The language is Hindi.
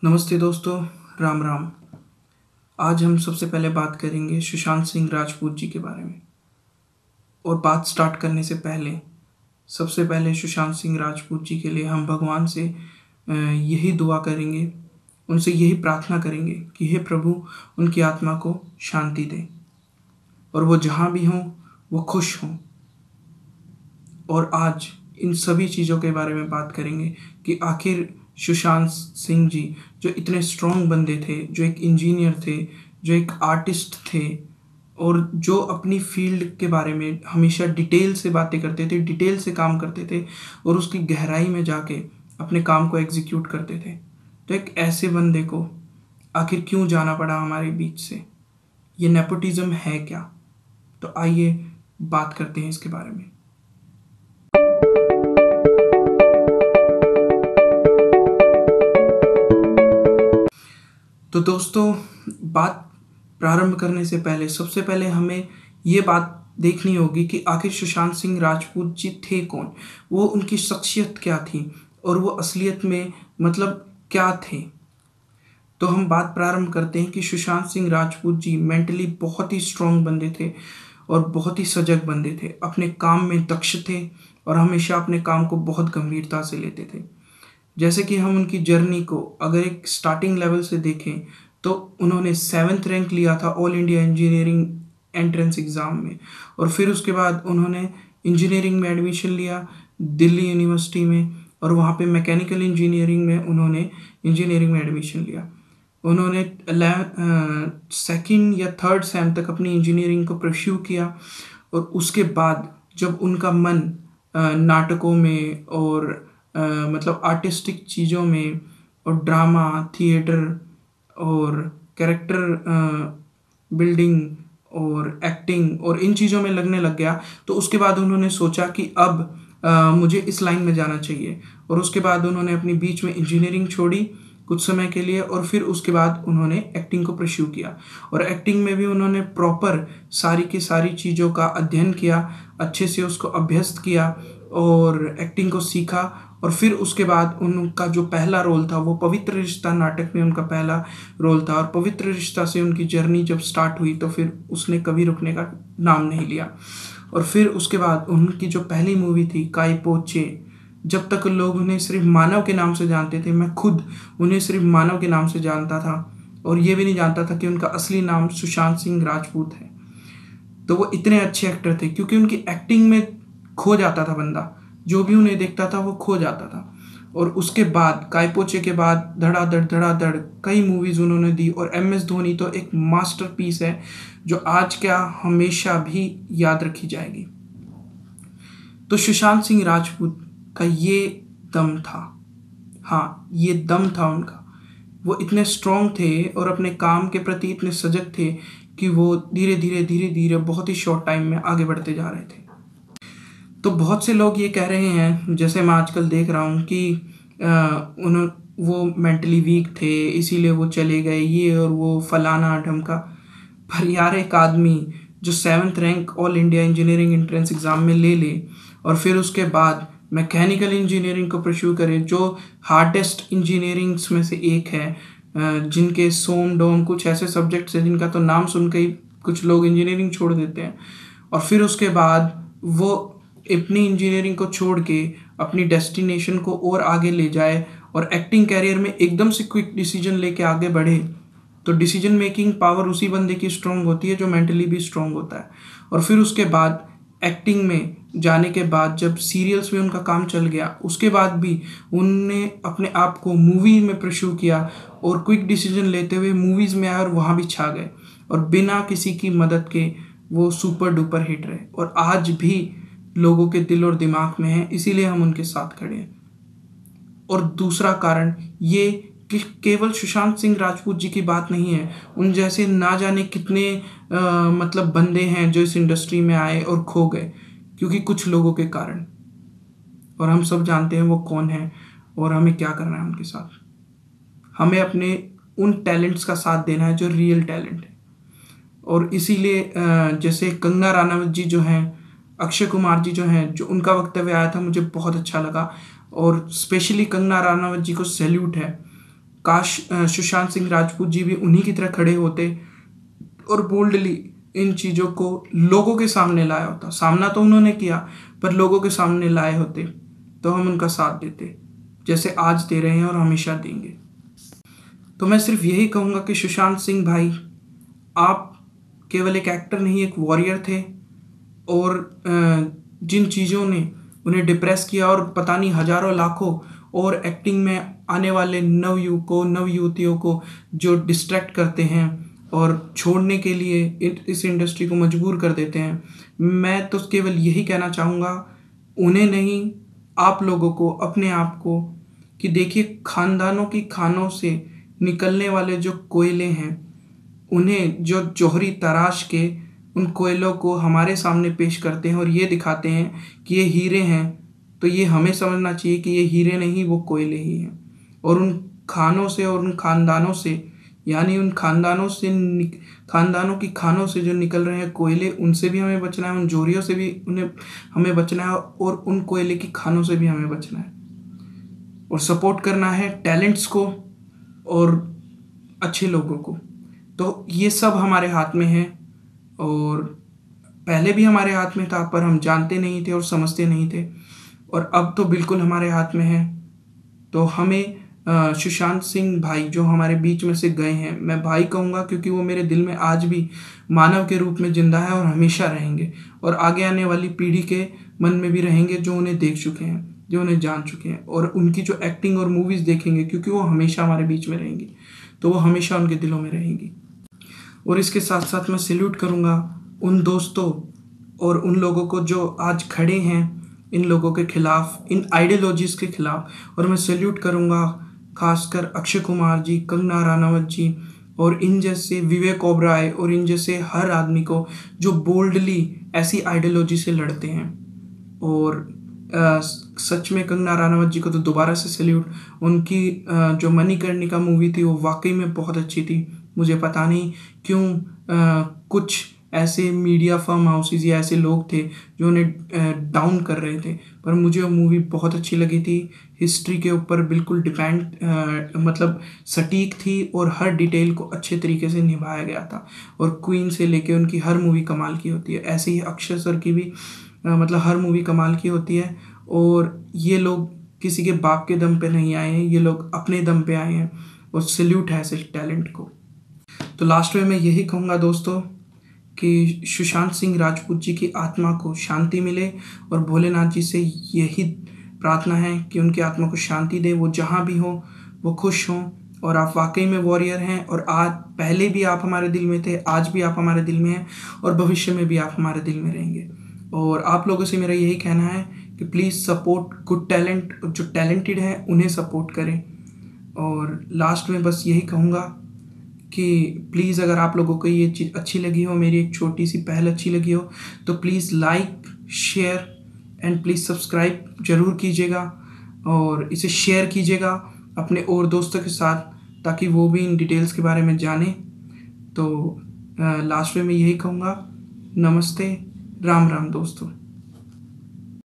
नमस्ते दोस्तों, राम राम। आज हम सबसे पहले बात करेंगे सुशांत सिंह राजपूत जी के बारे में। और बात स्टार्ट करने से पहले सबसे पहले सुशांत सिंह राजपूत जी के लिए हम भगवान से यही दुआ करेंगे, उनसे यही प्रार्थना करेंगे कि हे प्रभु, उनकी आत्मा को शांति दे और वो जहाँ भी हों वो खुश हों। और आज इन सभी चीज़ों के बारे में बात करेंगे कि आखिर सुशांत सिंह जी जो इतने स्ट्रॉन्ग बंदे थे, जो एक इंजीनियर थे, जो एक आर्टिस्ट थे और जो अपनी फील्ड के बारे में हमेशा डिटेल से बातें करते थे, डिटेल से काम करते थे और उसकी गहराई में जाके अपने काम को एग्जीक्यूट करते थे। तो एक ऐसे बंदे को आखिर क्यों जाना पड़ा हमारे बीच से? ये नेपोटिज्म है क्या? तो आइए बात करते हैं इसके बारे में। तो दोस्तों, बात प्रारंभ करने से पहले सबसे पहले हमें ये बात देखनी होगी कि आखिर सुशांत सिंह राजपूत जी थे कौन, वो उनकी शख्सियत क्या थी और वो असलियत में मतलब क्या थे। तो हम बात प्रारंभ करते हैं कि सुशांत सिंह राजपूत जी मेंटली बहुत ही स्ट्रांग बंदे थे और बहुत ही सजग बंदे थे, अपने काम में दक्ष थे और हमेशा अपने काम को बहुत गंभीरता से लेते थे। जैसे कि हम उनकी जर्नी को अगर एक स्टार्टिंग लेवल से देखें तो उन्होंने 7th रैंक लिया था all India engineering entrance exam में और फिर उसके बाद उन्होंने इंजीनियरिंग में एडमिशन लिया दिल्ली यूनिवर्सिटी में और वहाँ पे मैकेनिकल इंजीनियरिंग में उन्होंने इंजीनियरिंग में एडमिशन लिया। उन्होंने सेकंड या थर्ड सेम तक अपनी इंजीनियरिंग को परस्यू किया और उसके बाद जब उनका मन नाटकों में और मतलब आर्टिस्टिक चीज़ों में और ड्रामा थिएटर और कैरेक्टर बिल्डिंग और एक्टिंग और इन चीज़ों में लगने लग गया, तो उसके बाद उन्होंने सोचा कि अब मुझे इस लाइन में जाना चाहिए और उसके बाद उन्होंने अपनी बीच में इंजीनियरिंग छोड़ी कुछ समय के लिए और फिर उसके बाद उन्होंने एक्टिंग को परस्यू किया और एक्टिंग में भी उन्होंने प्रॉपर सारी की सारी चीज़ों का अध्ययन किया, अच्छे से उसको अभ्यस्त किया और एक्टिंग को सीखा। और फिर उसके बाद उनका जो पहला रोल था वो पवित्र रिश्ता नाटक में उनका पहला रोल था और पवित्र रिश्ता से उनकी जर्नी जब स्टार्ट हुई तो फिर उसने कभी रुकने का नाम नहीं लिया। और फिर उसके बाद उनकी जो पहली मूवी थी काई पो चे, जब तक लोग उन्हें सिर्फ मानव के नाम से जानते थे, मैं खुद उन्हें सिर्फ मानव के नाम से जानता था और ये भी नहीं जानता था कि उनका असली नाम सुशांत सिंह राजपूत है। तो वो इतने अच्छे एक्टर थे क्योंकि उनकी एक्टिंग में खो जाता था बंदा, जो भी उन्हें देखता था वो खो जाता था। और उसके बाद कायपोचे के बाद धड़ाधड़ कई मूवीज उन्होंने दी और MS धोनी तो एक मास्टरपीस है जो आज क्या हमेशा भी याद रखी जाएगी। तो सुशांत सिंह राजपूत का ये दम था, हाँ ये दम था उनका। वो इतने स्ट्रांग थे और अपने काम के प्रति इतने सजग थे कि वो धीरे धीरे बहुत ही शॉर्ट टाइम में आगे बढ़ते जा रहे थे। तो बहुत से लोग ये कह रहे हैं, जैसे मैं आजकल देख रहा हूँ कि वो मेंटली वीक थे इसीलिए वो चले गए, ये और वो फलाना ढमका। पर यार एक आदमी जो 7th rank all India engineering entrance exam में ले ले और फिर उसके बाद मैकेनिकल इंजीनियरिंग को परस्यू करे जो हार्डेस्ट इंजीनियरिंग्स में से एक है, जिनके सोम डोम कुछ ऐसे सब्जेक्ट्स हैं जिनका तो नाम सुन के ही कुछ लोग इंजीनियरिंग छोड़ देते हैं, और फिर उसके बाद वो अपनी इंजीनियरिंग को छोड़ के अपनी डेस्टिनेशन को और आगे ले जाए और एक्टिंग कैरियर में एकदम से क्विक डिसीजन लेके आगे बढ़े, तो डिसीजन मेकिंग पावर उसी बंदे की स्ट्रांग होती है जो मेंटली भी स्ट्रांग होता है। और फिर उसके बाद एक्टिंग में जाने के बाद जब सीरियल्स में उनका काम चल गया उसके बाद भी उनने अपने आप को मूवी में परस्यू किया और क्विक डिसीजन लेते हुए मूवीज़ में आए और वहाँ भी छा गए और बिना किसी की मदद के वो सुपर डुपर हिट रहे और आज भी लोगों के दिल और दिमाग में है, इसीलिए हम उनके साथ खड़े हैं। और दूसरा कारण ये कि केवल सुशांत सिंह राजपूत जी की बात नहीं है, उन जैसे ना जाने कितने मतलब बंदे हैं जो इस इंडस्ट्री में आए और खो गए क्योंकि कुछ लोगों के कारण, और हम सब जानते हैं वो कौन है और हमें क्या करना है उनके साथ। हमें अपने उन टैलेंट्स का साथ देना है जो रियल टैलेंट है। और इसीलिए जैसे कंगना राणावत जी जो हैं, अक्षय कुमार जी जो हैं, जो उनका वक्तव्य आया था मुझे बहुत अच्छा लगा और स्पेशली कंगना राणावत जी को सैल्यूट है काश सुशांत सिंह राजपूत जी भी उन्हीं की तरह खड़े होते और बोल्डली इन चीज़ों को लोगों के सामने लाया होता। सामना तो उन्होंने किया, पर लोगों के सामने लाए होते तो हम उनका साथ देते, जैसे आज दे रहे हैं और हमेशा देंगे। तो मैं सिर्फ यही कहूँगा कि सुशांत सिंह भाई, आप केवल एक एक्टर नहीं, एक वॉरियर थे। और जिन चीज़ों ने उन्हें डिप्रेस किया और पता नहीं हजारों लाखों और एक्टिंग में आने वाले नवयुवकों नवयुवतियों को जो डिस्ट्रैक्ट करते हैं और छोड़ने के लिए इस इंडस्ट्री को मजबूर कर देते हैं, मैं तो केवल यही कहना चाहूँगा उन्हें नहीं, आप लोगों को, अपने आप को, कि देखिए खानदानों की खानों से निकलने वाले जो कोयले हैं, उन्हें जो जौहरी तराश के उन कोयलों को हमारे सामने पेश करते हैं और ये दिखाते हैं कि ये हीरे हैं, तो ये हमें समझना चाहिए कि ये हीरे नहीं, वो कोयले ही हैं। और उन खानों से और उन खानदानों से, यानी उन खानदानों की खानों से जो निकल रहे हैं कोयले, उनसे भी हमें बचना है, उन जौहरियों से भी उन्हें हमें बचना है और उन कोयले की खानों से भी हमें बचना है। और सपोर्ट करना है टैलेंट्स को और अच्छे लोगों को। तो ये सब हमारे हाथ में है और पहले भी हमारे हाथ में था, पर हम जानते नहीं थे और समझते नहीं थे, और अब तो बिल्कुल हमारे हाथ में है। तो हमें सुशांत सिंह भाई जो हमारे बीच में से गए हैं, मैं भाई कहूँगा क्योंकि वो मेरे दिल में आज भी मानव के रूप में जिंदा है और हमेशा रहेंगे, और आगे आने वाली पीढ़ी के मन में भी रहेंगे जो उन्हें देख चुके हैं, जो उन्हें जान चुके हैं, और उनकी जो एक्टिंग और मूवीज़ देखेंगे, क्योंकि वो हमेशा हमारे बीच में रहेंगी, तो वो हमेशा उनके दिलों में रहेंगी। और इसके साथ साथ मैं सैल्यूट करूँगा उन दोस्तों और उन लोगों को जो आज खड़े हैं इन लोगों के खिलाफ, इन आइडियोलॉजीज़ के खिलाफ। और मैं सैल्यूट करूँगा खासकर अक्षय कुमार जी, कंगना रनावत जी और इन जैसे विवेक ओबराय और इन जैसे हर आदमी को जो बोल्डली ऐसी आइडियोलॉजी से लड़ते हैं। और सच में कंगना रनावत जी को तो दोबारा से सैल्यूट। उनकी जो मणिकर्णिका मूवी थी वो वाकई में बहुत अच्छी थी। मुझे पता नहीं क्यों कुछ ऐसे मीडिया फर्म हाउसेज या ऐसे लोग थे जो उन्हें डाउन कर रहे थे, पर मुझे वो मूवी बहुत अच्छी लगी थी। हिस्ट्री के ऊपर बिल्कुल डिपेंड मतलब सटीक थी और हर डिटेल को अच्छे तरीके से निभाया गया था। और क्वीन से लेके उनकी हर मूवी कमाल की होती है, ऐसे ही अक्षय सर की भी मतलब हर मूवी कमाल की होती है। और ये लोग किसी के बाप के दम पे नहीं आए हैं, ये लोग अपने दम पे आए हैं, और सैल्यूट है ऐसे टैलेंट को। तो लास्ट में मैं यही कहूँगा दोस्तों कि सुशांत सिंह राजपूत जी की आत्मा को शांति मिले, और भोलेनाथ जी से यही प्रार्थना है कि उनकी आत्मा को शांति दे। वो जहाँ भी हो वो खुश हों, और आप वाकई में वॉरियर हैं, और आज पहले भी आप हमारे दिल में थे, आज भी आप हमारे दिल में हैं, और भविष्य में भी आप हमारे दिल में रहेंगे। और आप लोगों से मेरा यही कहना है कि प्लीज़ सपोर्ट गुड टैलेंट, जो टैलेंटेड हैं उन्हें सपोर्ट करें। और लास्ट में बस यही कहूँगा कि प्लीज़ अगर आप लोगों को ये चीज़ अच्छी लगी हो, मेरी एक छोटी सी पहल अच्छी लगी हो, तो please like, share and please subscribe ज़रूर कीजिएगा, और इसे शेयर कीजिएगा अपने और दोस्तों के साथ, ताकि वो भी इन डिटेल्स के बारे में जाने। तो लास्ट में मैं यही कहूँगा, नमस्ते, राम राम दोस्तों।